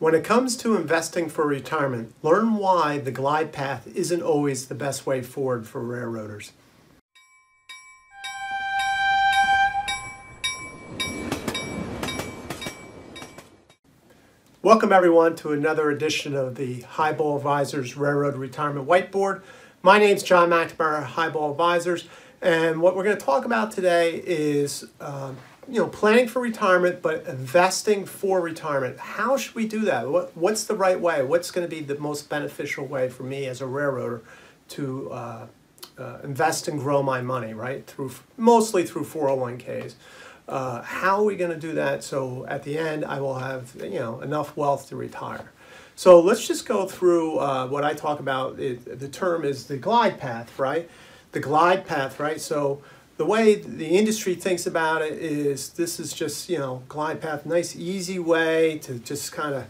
When it comes to investing for retirement, learn why the glide path isn't always the best way forward for railroaders. Welcome everyone to another edition of the Highball Advisors Railroad Retirement Whiteboard. My name is John McNamara, Highball Advisors, and what we're going to talk about today is planning for retirement, but investing for retirement. How should we do that? What's the right way? What's going to be the most beneficial way for me as a railroader to invest and grow my money, right? Mostly through 401ks. How are we going to do that so at the end I will have enough wealth to retire? So let's just go through what I talk about. The term is the glide path, right? The glide path, right? So the way the industry thinks about it is this is just, glide path, nice easy way to just kind of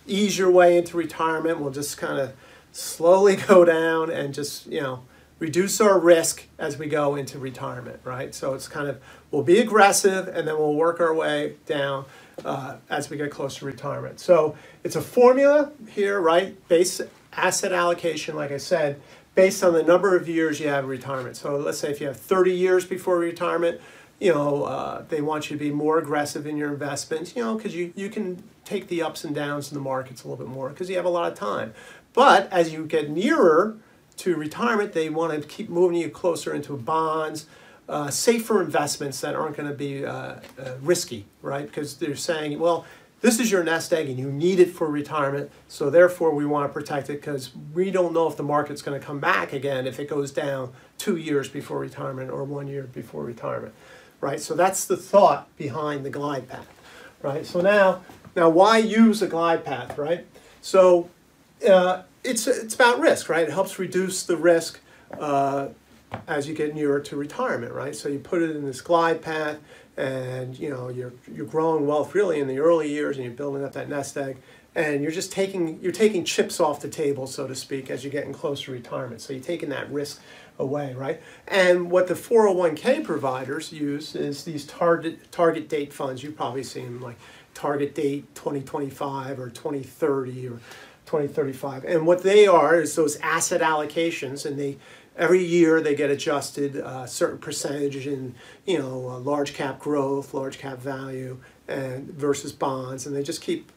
ease your way into retirement. We'll just kind of slowly go down and just, reduce our risk as we go into retirement, right? So it's kind of, we'll be aggressive and then we'll work our way down as we get close to retirement. So it's a formula here, right? Base asset allocation, like I said, based on the number of years you have in retirement. So let's say if you have 30 years before retirement, they want you to be more aggressive in your investments, because you can take the ups and downs in the markets a little bit more because you have a lot of time. But as you get nearer to retirement, they want to keep moving you closer into bonds, safer investments that aren't going to be risky, right? Because they're saying, well, this is your nest egg and you need it for retirement, so therefore we want to protect it because we don't know if the market's going to come back again if it goes down 2 years before retirement or 1 year before retirement, right? So that's the thought behind the glide path, right? So now why use a glide path, right? So it's about risk, right? It helps reduce the risk as you get nearer to retirement, right? So you put it in this glide path, and you're growing wealth really in the early years, and you're building up that nest egg, and you're taking chips off the table, so to speak, as you're getting closer to retirement. So you're taking that risk away, right? And what the 401k providers use is these target date funds. You've probably seen them, like target date 2025 or 2030 or 2035. And what they are is those asset allocations, and every year they get adjusted a certain percentage in large cap growth, large cap value, and versus bonds, and they just keep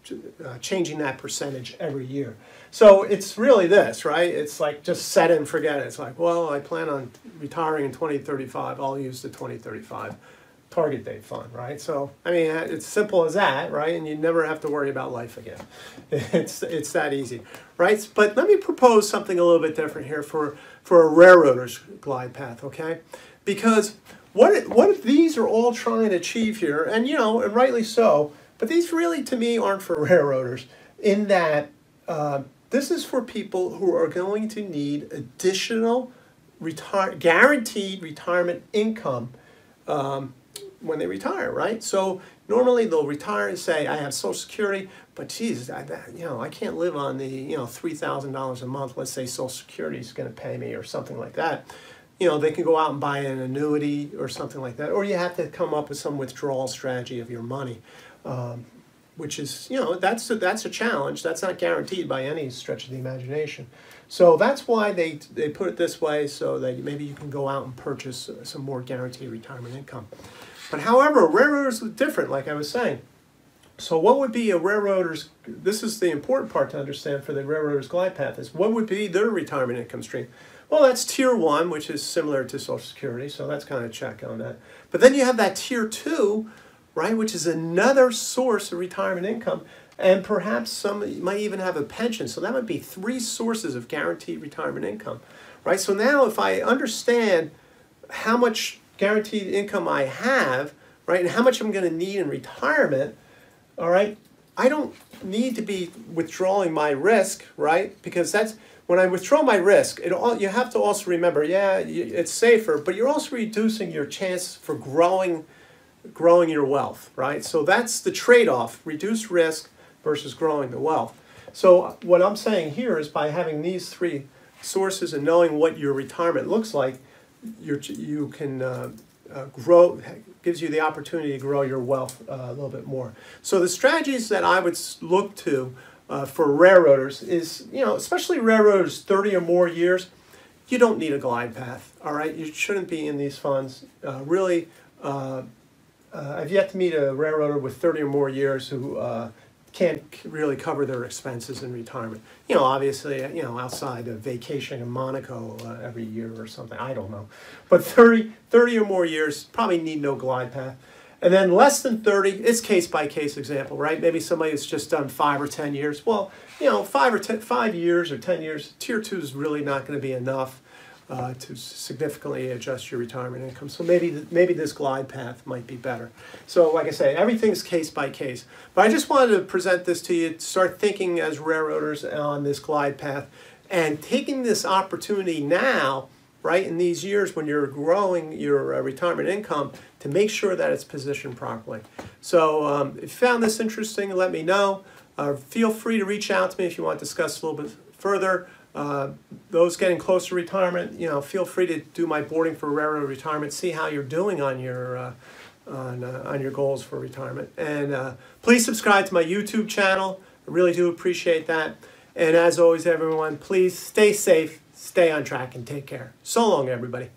changing that percentage every year. So it's really this, right? It's like just set it and forget it. It's like, well, I plan on retiring in 2035. I'll use the 2035 target date fund, right? So, I mean, it's simple as that, right? And you never have to worry about life again. It's that easy, right? But let me propose something a little bit different here for a railroader's glide path, okay? Because what these are all trying to achieve here, and and rightly so, but these really, to me, aren't for railroaders in that this is for people who are going to need additional guaranteed retirement income when they retire, right? So normally they'll retire and say, I have Social Security, but geez, I can't live on the $3,000 a month. Let's say Social Security is going to pay me or something like that. They can go out and buy an annuity or something like that, or you have to come up with some withdrawal strategy of your money, which is that's a challenge. That's not guaranteed by any stretch of the imagination. So that's why they put it this way, so that maybe you can go out and purchase some more guaranteed retirement income. But however, railroaders are different, like I was saying. So what would be a railroader's, this is the important part to understand for the railroader's glide path, is what would be their retirement income stream? Well, that's tier 1, which is similar to Social Security, so that's kind of check on that. But then you have that tier 2, right, which is another source of retirement income, and perhaps some might even have a pension. So that would be 3 sources of guaranteed retirement income, right? So now if I understand how much guaranteed income I have, right, and how much I'm going to need in retirement, all right, I don't need to be withdrawing my risk, right, because that's, when I withdraw my risk, you have to also remember, yeah, it's safer, but you're also reducing your chance for growing your wealth, right? So that's the trade-off, reduce risk versus growing the wealth. So what I'm saying here is by having these 3 sources and knowing what your retirement looks like, you can grow, gives you the opportunity to grow your wealth a little bit more. So the strategies that I would look to for railroaders is, especially railroaders 30 or more years, you don't need a glide path, all right? You shouldn't be in these funds. Really, I've yet to meet a railroader with 30 or more years who can't really cover their expenses in retirement. Obviously, outside of vacation in Monaco every year or something, I don't know. But 30 or more years, probably need no glide path. And then less than 30, it's case-by-case example, right? Maybe somebody has just done 5 or 10 years. Well, 5 years or 10 years, Tier 2 is really not going to be enough to significantly adjust your retirement income. So maybe this glide path might be better. So like I say, everything's case by case. But I just wanted to present this to you, to start thinking as railroaders on this glide path and taking this opportunity now, right, in these years when you're growing your retirement income, to make sure that it's positioned properly. So if you found this interesting, let me know. Feel free to reach out to me if you want to discuss a little bit further. Those getting close to retirement, feel free to do my boarding for railroad retirement. See how you're doing on your goals for retirement. And please subscribe to my YouTube channel. I really do appreciate that. And as always, everyone, please stay safe, stay on track, and take care. So long, everybody.